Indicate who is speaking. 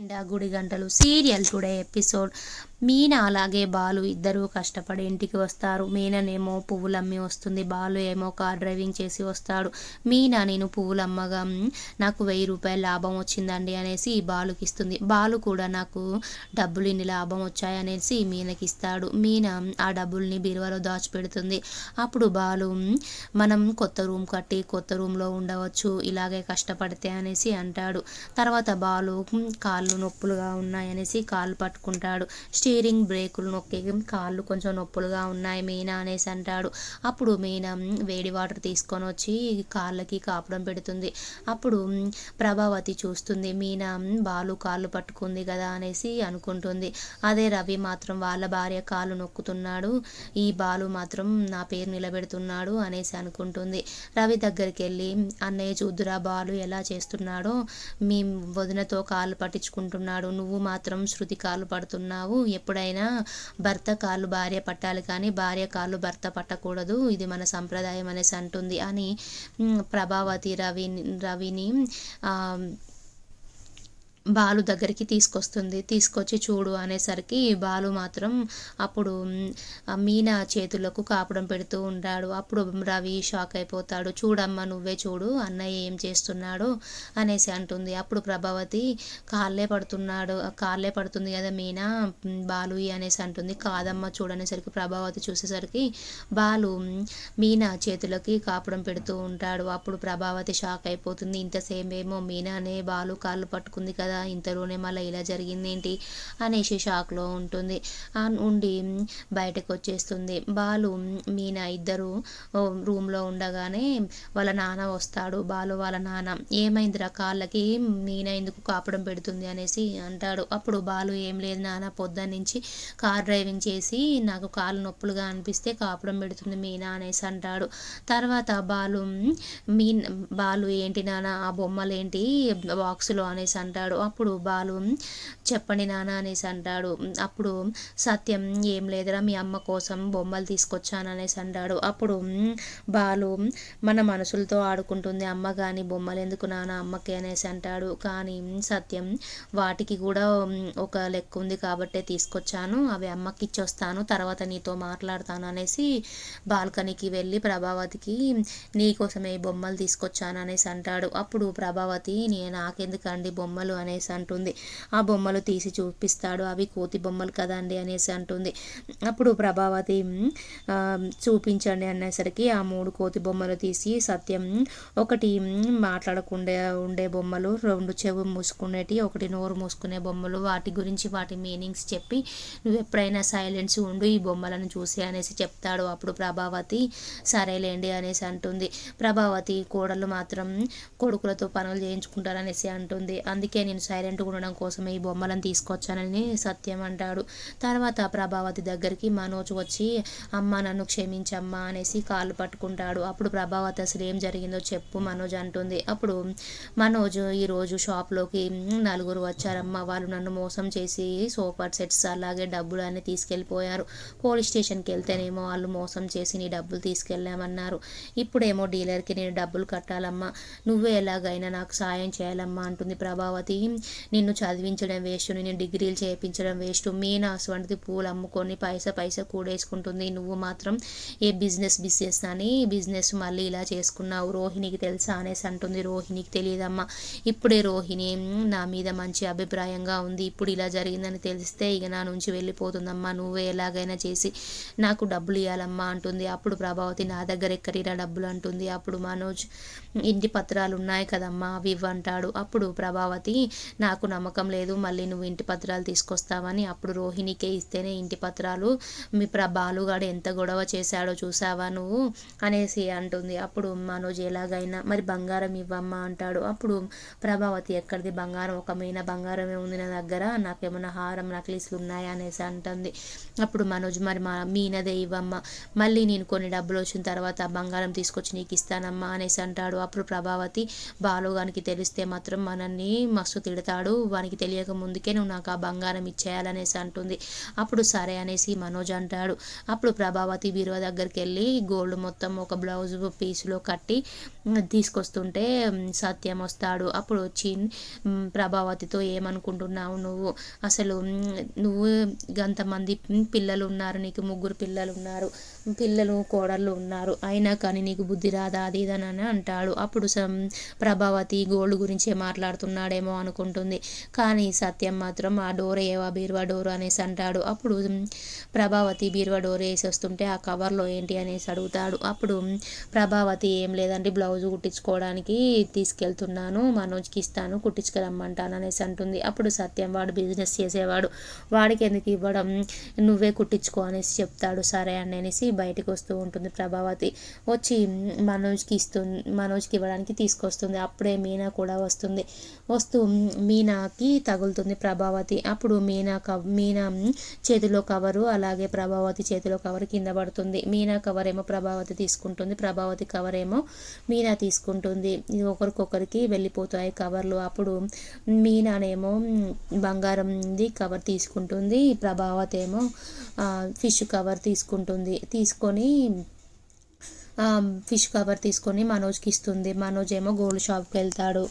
Speaker 1: నిండా గుడి గంటలు సీరియల్ టుడే ఎపిసోడ్. మీనా అలాగే బాలు ఇద్దరూ కష్టపడి ఇంటికి వస్తారు. మీననేమో పువ్వులు అమ్మి వస్తుంది, బాలు ఏమో కార్ డ్రైవింగ్ చేసి వస్తాడు. మీనా నేను పువ్వులు అమ్మగా నాకు 1000 రూపాయలు లాభం వచ్చిందండి అనేసి బాలుకి ఇస్తుంది. బాలు కూడా నాకు డబ్బులు ఇన్ని లాభం వచ్చాయనేసి మీనకి ఇస్తాడు. మీనా ఆ డబ్బుల్ని బీరువాలో దాచిపెడుతుంది. అప్పుడు బాలు మనం కొత్త రూమ్ కట్టి కొత్త రూమ్లో ఉండవచ్చు ఇలాగే కష్టపడితే అనేసి అంటాడు. తర్వాత బాలు కాళ్ళు నొప్పులుగా ఉన్నాయనేసి కాళ్ళు పట్టుకుంటాడు. స్టీరింగ్ బ్రేకులు నొక్కి కాళ్ళు కొంచెం నొప్పులుగా ఉన్నాయి మీనా అనేసి అంటాడు. అప్పుడు మీనా వేడి వాటర్ తీసుకొని వచ్చి కాళ్ళకి కాపడం పెడుతుంది. అప్పుడు ప్రభావతి చూస్తుంది, మీనా బాలు కాళ్ళు పట్టుకుంది కదా అనేసి అనుకుంటుంది. అదే రవి మాత్రం వాళ్ళ భార్య కాళ్ళు నొక్కుతున్నాడు, ఈ బాలు మాత్రం నా పేరు నిలబెడుతున్నాడు అనేసి అనుకుంటుంది. రవి దగ్గరికి వెళ్ళి అన్నయ్య చూద్దురా బాలు ఎలా చేస్తున్నాడో, మీ వదినతో కాళ్ళు పట్టించుకుంటున్నాడు, నువ్వు మాత్రం శృతి కాళ్ళు పడుతున్నావు, ఎప్పుడైనా భర్త కాళ్ళు భార్య పట్టాలి కానీ భార్య కాళ్ళు భర్త పట్టకూడదు, ఇది మన సంప్రదాయం అనేసి అంటుంది అని ప్రభావతి రవిని బాలు దగ్గరికి తీసుకొస్తుంది. తీసుకొచ్చి చూడు అనేసరికి బాలు మాత్రం అప్పుడు మీనా చేతులకు కాపడం పెడుతూ ఉంటాడు. అప్పుడు రవి షాక్ అయిపోతాడు. చూడమ్మా నువ్వే చూడు అన్నయ్య ఏం చేస్తున్నాడో అనేసి అంటుంది. అప్పుడు ప్రభావతి కాళ్ళే పడుతుంది కదా మీనా బాలు అనేసి అంటుంది. కాదమ్మా చూడనేసరికి ప్రభావతి చూసేసరికి బాలు మీనా చేతులకి కాపడం పెడుతూ ఉంటాడు. అప్పుడు ప్రభావతి షాక్ అయిపోతుంది. ఇంతసేపు ఏమో మీనానే బాలు కాళ్ళు పట్టుకుంది కదా, ఇంతలోనే మళ్ళీ ఇలా జరిగింది ఏంటి అనేసి షాక్లో ఉంటుంది. ఉండి బయటకు వచ్చేస్తుంది. బాలు మీనా ఇద్దరు రూమ్లో ఉండగానే వాళ్ళ నాన్న వస్తాడు. బాలు వాళ్ళ నాన్న ఏమైందిరా కాళ్ళకి మీనా ఎందుకు కాపడం పెడుతుంది అనేసి అంటాడు. అప్పుడు బాలు ఏం లేదు నాన్న, పొద్దున్న నుంచి కార్ డ్రైవింగ్ చేసి నాకు కాళ్ళు నొప్పులుగా అనిపిస్తే కాపడం పెడుతుంది మీనా అనేసి అంటాడు. తర్వాత బాలు ఏంటి నాన్న ఆ బొమ్మలేంటి బాక్సులో అనేసి అంటాడు. అప్పుడు బాలు చెప్పండి నాన్న అనేసి అంటాడు. అప్పుడు సత్యం ఏం లేదురా మీ అమ్మ కోసం బొమ్మలు తీసుకొచ్చాను అనేసి అంటాడు. అప్పుడు బాలు మన మనసులతో ఆడుకుంటుంది అమ్మ కానీ బొమ్మలు ఎందుకు నాన్న అమ్మకి అనేసి అంటాడు. కానీ సత్యం వాటికి కూడా ఒక లెక్క ఉంది కాబట్టే తీసుకొచ్చాను, అవి అమ్మకి ఇచ్చొస్తాను తర్వాత నీతో మాట్లాడతాను అనేసి బాల్కనీకి వెళ్ళి ప్రభావతికి నీకోసమే బొమ్మలు తీసుకొచ్చాను అనేసి అంటాడు. అప్పుడు ప్రభావతి నాకెందుకండి బొమ్మలు అనేసి అంటుంది. ఆ బొమ్మలు తీసి చూపిస్తాడు. అవి కోతి బొమ్మలు కదండి అనేసి అంటుంది. అప్పుడు ప్రభావతి చూపించండి అనేసరికి ఆ 3 కోతి బొమ్మలు తీసి సత్యం ఒకటి మాట్లాడకుండా ఉండే బొమ్మలు, 2 చెవు మూసుకునేటి, 1 నోరు మూసుకునే బొమ్మలు, వాటి గురించి వాటి మీనింగ్స్ చెప్పి నువ్వు ఎప్పుడైనా సైలెన్స్ ఉండు ఈ బొమ్మలను చూసి అనేసి చెప్తాడు. అప్పుడు ప్రభావతి సరేలేండి అనేసి అంటుంది. ప్రభావతి కోడలు మాత్రం కొడుకులతో పనులు చేయించుకుంటారనేసి అంటుంది. అందుకే నేను సైలెంట్గా ఉండడం కోసమే ఈ బొమ్మలను తీసుకొచ్చానని సత్యం అంటాడు. తర్వాత ప్రభావతి దగ్గరికి మనోజ్ వచ్చి అమ్మ నన్ను క్షమించమ్మా అనేసి కాళ్ళు పట్టుకుంటాడు. అప్పుడు ప్రభావతి అసలు ఏం జరిగిందో చెప్పు మనోజ్ అంటుంది. అప్పుడు మనోజ్ ఈరోజు షాప్లోకి 4 వచ్చారమ్మా, వాళ్ళు నన్ను మోసం చేసి సోఫా సెట్స్ అలాగే డబ్బులు అన్నీ తీసుకెళ్ళిపోయారు. పోలీస్ స్టేషన్కి వెళ్తేనేమో వాళ్ళు మోసం చేసి నీ డబ్బులు తీసుకెళ్ళామన్నారు, ఇప్పుడేమో డీలర్కి నేను డబ్బులు కట్టాలమ్మా, నువ్వే ఎలాగైనా నాకు సాయం చేయాలమ్మా అంటుంది ప్రభావతి. నిన్ను చదివించడం వేస్ట్, నేను డిగ్రీలు చేయించడం వేస్ట్, మీనా అటువంటిది పూలు అమ్ముకొని పైసా కూడేసుకుంటుంది, నువ్వు మాత్రం ఏ బిజినెస్ అని బిజినెస్ మళ్ళీ ఇలా చేసుకున్నావు, రోహిణికి తెలుసా అనేసి అంటుంది. రోహిణికి తెలియదమ్మా, ఇప్పుడే రోహిణి నా మీద మంచి అభిప్రాయంగా ఉంది, ఇప్పుడు ఇలా జరిగిందని తెలిస్తే ఇక నా నుంచి వెళ్ళిపోతుందమ్మా, నువ్వే ఎలాగైనా చేసి నాకు డబ్బులు ఇవ్వాలమ్మా అంటుంది. అప్పుడు ప్రభావతి నా దగ్గర ఎక్కడిరా డబ్బులు అంటుంది. అప్పుడు మనోజ్ ఇంటి పత్రాలు ఉన్నాయి కదమ్మా అవి ఇవ్వంటాడు. అప్పుడు ప్రభావతి నాకు నమ్మకం లేదు మళ్ళీ నువ్వు ఇంటి పత్రాలు తీసుకొస్తావని, అప్పుడు రోహిణికే ఇస్తేనే ఇంటి పత్రాలు, మీ బాలుగాడు ఎంత గొడవ చేశాడో చూసావా నువ్వు అనేసి అంటుంది. అప్పుడు మనోజ్ ఎలాగైనా మరి బంగారం ఇవ్వమ్మా అంటాడు. అప్పుడు ప్రభావతి ఎక్కడిది బంగారం, ఒక మీనా బంగారమే ఉంది నా దగ్గర, నాకేమైనా హారం నక్లీస్లు ఉన్నాయా అనేసి అంటుంది. అప్పుడు మనోజ్ మరి మా మీనదే ఇవ్వమ్మా, మళ్ళీ నేను కొన్ని డబ్బులు వచ్చిన తర్వాత బంగారం తీసుకొచ్చి నీకు ఇస్తానమ్మా అనేసి అంటాడు. అప్పుడు ప్రభావతి బాలుగానికి తెలిస్తే మాత్రం మనల్ని మస్తు తిడతాడు, వానికి తెలియక ముందుకే నువ్వు నాకు ఆ బంగారం ఇచ్చేయాలనేసి అంటుంది. అప్పుడు సరే అనేసి మనోజ్ అంటాడు. అప్పుడు ప్రభావతి బీరువా దగ్గరికి వెళ్ళి గోల్డ్ మొత్తం ఒక బ్లౌజ్ పీస్లో కట్టి తీసుకొస్తుంటే సత్యం వస్తాడు. అప్పుడు వచ్చి ప్రభావతితో ఏమనుకుంటున్నావు నువ్వు, అసలు నువ్వు గంతమంది పిల్లలు ఉన్నారు, నీకు 3 పిల్లలు ఉన్నారు, పిల్లలు కోడళ్ళు ఉన్నారు, అయినా కానీ నీకు బుద్ధి రాదా అది ఇదని అంటాడు. అప్పుడు ప్రభావతి గోల్డ్ గురించే మాట్లాడుతున్నాడేమో అనుకుంటుంది. కానీ సత్యం మాత్రం ఆ డోర్ ఏవా బీరువా డోర్ అనేసి అంటాడు. అప్పుడు ప్రభావతి బీరువా డోర్ వేసి వస్తుంటే ఆ కవర్లో ఏంటి అనేసి అడుగుతాడు. అప్పుడు ప్రభావతి ఏం లేదండి, బ్లౌజ్ కుట్టించుకోవడానికి తీసుకెళ్తున్నాను, మనోజ్కి ఇస్తాను, కుట్టించుకురమ్మంటాను అనేసి అంటుంది. అప్పుడు సత్యం వాడు బిజినెస్ చేసేవాడు, వాడికి ఎందుకు ఇవ్వడం, నువ్వే కుట్టించుకో అనేసి చెప్తాడు. సరే అని అనేసి బయటకు వస్తూ ఉంటుంది ప్రభావతి. వచ్చి మనోజ్కి ఇవ్వడానికి తీసుకొస్తుంది. అప్పుడే మీనా కూడా వస్తుంది. వస్తూ మీనాకి తగులుతుంది ప్రభావతి. అప్పుడు మీనా చేతిలో కవరు, అలాగే ప్రభావతి చేతిలో కవర్ కింద పడుతుంది. మీనా కవర్ ఏమో ప్రభావతి తీసుకుంటుంది, ప్రభావతి కవర్ ఏమో మీనా తీసుకుంటుంది. ఒకరికొకరికి వెళ్ళిపోతాయి కవర్లు. అప్పుడు మీనానేమో బంగారంది కవర్ తీసుకుంటుంది, ప్రభావతి ఏమో ఫిష్ కవర్ తీసుకుంటుంది. ఫిష్ కవర్ తీసుకొని మనోజ్కి ఇస్తుంది. మనోజ్ ఏమో గోల్డ్ షాప్కి వెళ్తాడు.